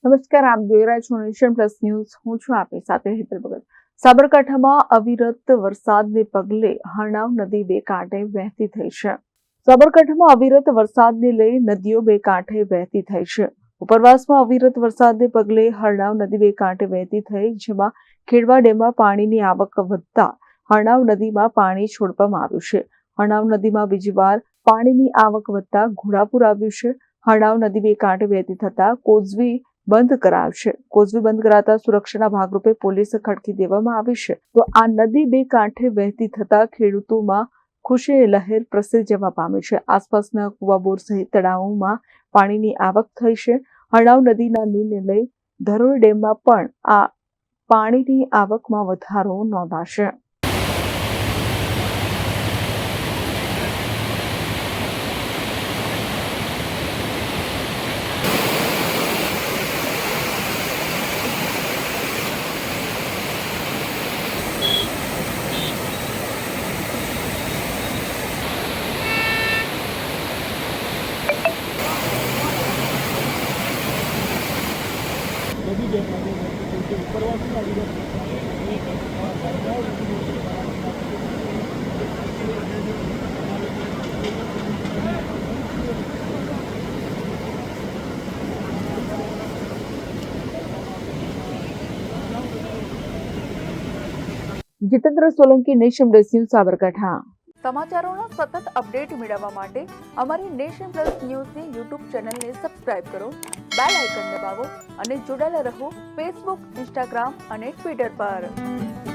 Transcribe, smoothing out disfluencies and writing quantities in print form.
નમસ્કાર, આપ જોઈ રહ્યા છો નેશન પ્લસ ન્યૂઝ. હું છું આપની સાથે હેતલ ભગત. સાબરકાંઠામાં અવિરત વરસાદને પગલે હરનાવ નદી બે કાંઠે વહેતી થઈ છે. સાબરકાંઠામાં અવિરત વરસાદને લઈ નદીઓ બે કાંઠે વહેતી થઈ છે. ઉપરવાસમાં અવિરત વરસાદને પગલે હરનાવ નદી બે કાંઠે વહેતી થઈ, જેમાં ખેડવા ડેમમાં પાણીની આવક વધતા હરનાવ નદીમાં પાણી છોડવામાં આવ્યું છે. હરનાવ નદીમાં બીજી વાર પાણીની આવક વધતા ઘોડાપુર આવ્યું છે. હરનાવ નદી બે કાંઠે વહેતી થતા કોઝવે બંધ કરાયો છે. કોઝવે બંધ કરાતા સુરક્ષાના ભાગરૂપે પોલીસ ખડકી દેવામાં આવી છે. તો આ નદી બે કાંઠે વહેતી થતા ખેડૂતોમાં ખુશીની લહેર પ્રસરી જવા પામી છે. આસપાસના કુવા, બોર સહિત તળાવોમાં પાણીની આવક થઈ છે. હરનાવ નદીના નીરને લઈ ધરોઈ ડેમમાં પણ આ પાણીની આવકમાં વધારો નોંધાશે. Jitendra Solanki, nation plus news, Sabarkantha. સમાચારોનો સતત અપડેટ મેળવવા માટે અમારી નેશન પ્લસ ન્યૂઝની યુટ્યુબ ચેનલને સબસ્ક્રાઇબ કરો, બેલ આઇકન દબાવો અને જોડાયેલા રહો ફેસબુક, ઇન્સ્ટાગ્રામ અને ટ્વિટર પર.